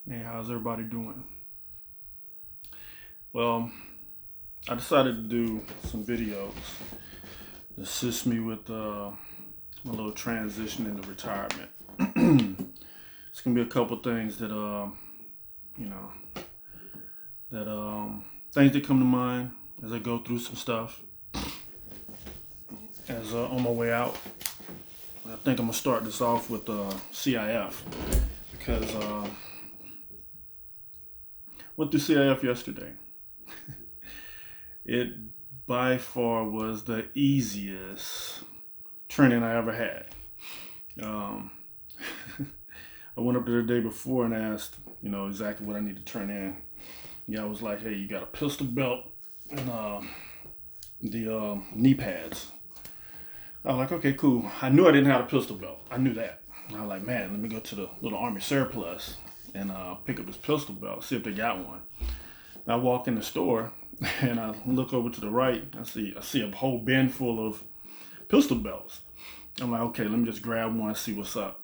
Hey, how's everybody doing? Well, I decided to do some videos to assist me with my little transition into retirement. It's gonna be a couple things that you know, that things that come to mind as I go through some stuff as on my way out. I think I'm gonna start this off with CIF because went through CIF yesterday. It by far was the easiest training I ever had. Um, I went up there the day before and asked, exactly what I need to turn in. Yeah, I was like, hey, you got a pistol belt and the knee pads. I was like, okay, cool. I knew I didn't have a pistol belt. I knew that. I was like, man, let me go to the little Army surplus and pick up this pistol belt, see if they got one. I walk in the store and I look over to the right. I see a whole bin full of pistol belts. I'm like, okay, let me just grab one and see what's up.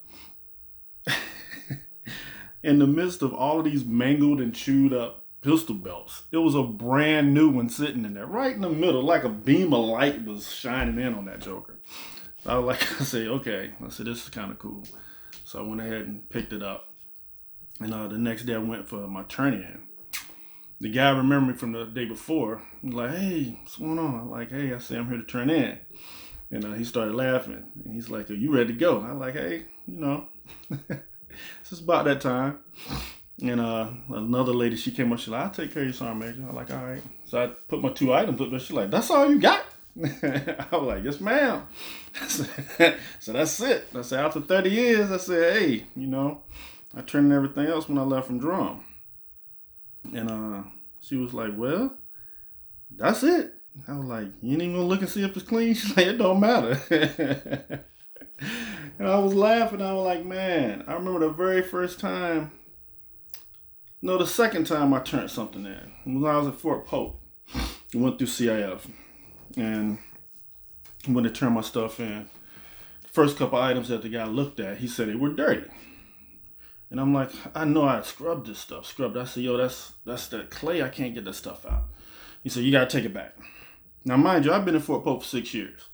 In the midst of all of these mangled and chewed up pistol belts, it was a brand new one sitting in there, right in the middle, like a beam of light was shining in on that joker. I was like, I said, okay. I said, this is kind of cool. So I went ahead and picked it up. And the next day I went for my turn in. The guy remembered me from the day before. He's like, hey, what's going on? I'm like, hey, I said, I'm here to turn in. And he started laughing. And he's like, are you ready to go? I'm like, hey, it's just about that time. And another lady, she came up, she's like, I'll take care of you, Sergeant Major. I'm like, all right. So I put my 2 items up there. She's like, that's all you got? I was like, yes, ma'am. So that's it. I said, after 30 years, I said, hey, I turned in everything else when I left from drum. And she was like, well, that's it. I was like, you ain't even gonna look and see if it's clean? She's like, it don't matter. And I was laughing. I was like, man, I remember the very first time, no, the second time I turned something in. When I was at Fort Pope, I went through CIF. And when they turned my stuff in, the first couple items that the guy looked at, he said they were dirty. And I'm like, I know I scrubbed this stuff. Scrubbed. I said, yo, that's that clay. I can't get that stuff out. He said, you got to take it back. Now, mind you, I've been in Fort Pope for 6 years.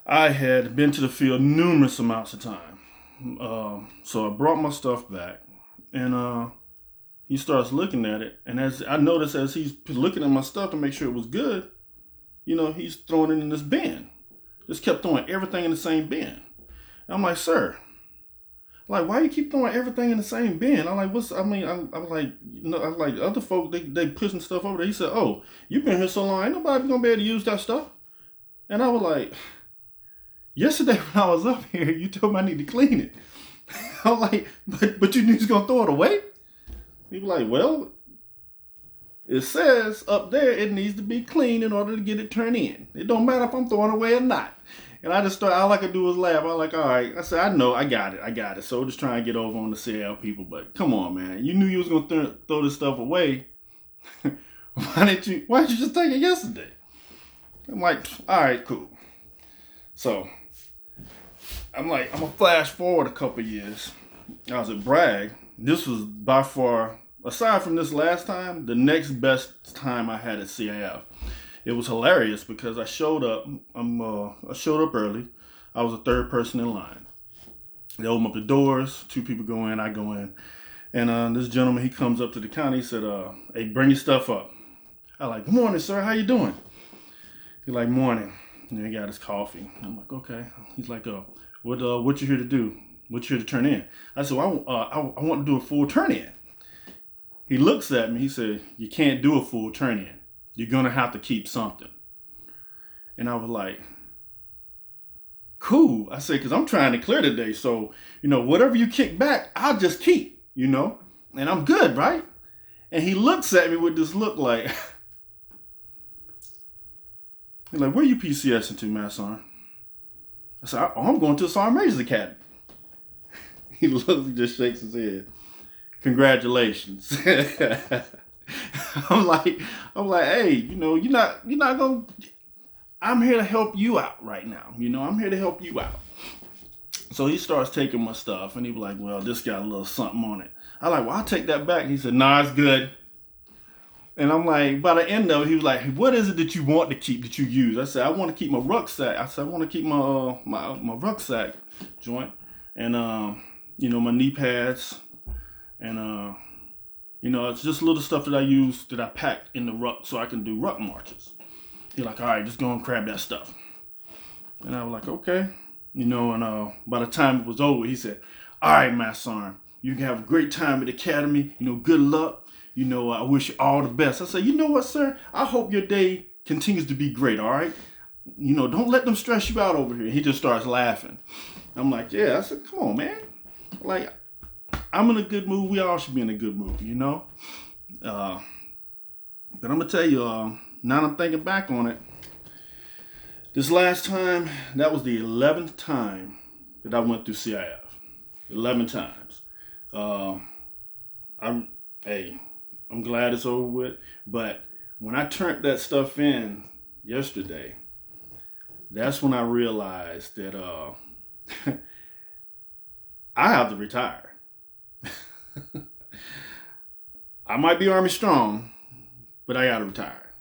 I had been to the field numerous amounts of time. So I brought my stuff back. And he starts looking at it. And as I noticed, as he's looking at my stuff to make sure it was good, he's throwing it in this bin. Just kept throwing everything in the same bin. And I'm like, sir, like, why you keep throwing everything in the same bin? I'm like, I'm like, I'm like, other folk, they pushing stuff over there. He said, oh, you've been here so long, ain't nobody gonna be able to use that stuff. And I was like, yesterday when I was up here, you told me I need to clean it. I'm like, but you just gonna throw it away? He was like, well, it says up there it needs to be clean in order to get it turned in. It don't matter if I'm throwing it away or not. And I just started, all I could do was laugh. I was like, all right. I said, I know, I got it. So just trying to get over on the CL people. But come on, man. You knew you was going to throw this stuff away. Why didn't you just take it yesterday? I'm like, all right, cool. So I'm like, I'm going to flash forward a couple years. I was at Bragg. This was by far, aside from this last time, the next best time I had at CIF. It was hilarious because I showed up. I showed up early. I was the third person in line. They open up the doors. 2 people go in. I go in, and this gentleman, he comes up to the counter. He said, "Hey, bring your stuff up." I like, "Good morning, sir. How you doing?" He like, "Morning." And he got his coffee. I'm like, "Okay." He's like, what you here to do? What you here to turn in?" I said, "Well, I want to do a full turn in." He looks at me. He said, "You can't do a full turn in. You're going to have to keep something." And I was like, cool. I said, because I'm trying to clear today. So, whatever you kick back, I'll just keep, and I'm good, right? And he looks at me with this look like, he's like, where you PCSing to, Masson? I said, I'm going to the Sergeant Major's Academy. He just shakes his head. Congratulations. I'm like, hey, you're not gonna. I'm here to help you out right now. I'm here to help you out. So he starts taking my stuff, and he was like, well, this got a little something on it. I like, well, I'll take that back. He said, nah, it's good. And I'm like, by the end of it, he was like, what is it that you want to keep, that you use? I said, I want to keep my rucksack. I said, I want to keep my rucksack joint, and my knee pads, and it's just little stuff that I use, that I pack in the ruck so I can do ruck marches. He's like, all right, just go and grab that stuff. And I was like, okay. And by the time it was over, he said, all right, my son, you can have a great time at the academy. Good luck. I wish you all the best. I said, you know what, sir? I hope your day continues to be great, all right? Don't let them stress you out over here. He just starts laughing. I'm like, yeah. I said, come on, man. Like, I'm in a good mood. We all should be in a good mood, But I'm going to tell you, now that I'm thinking back on it, this last time, that was the 11th time that I went through CIF. 11 times. I'm glad it's over with. But when I turned that stuff in yesterday, that's when I realized that I have to retire. I might be Army strong, but I gotta retire.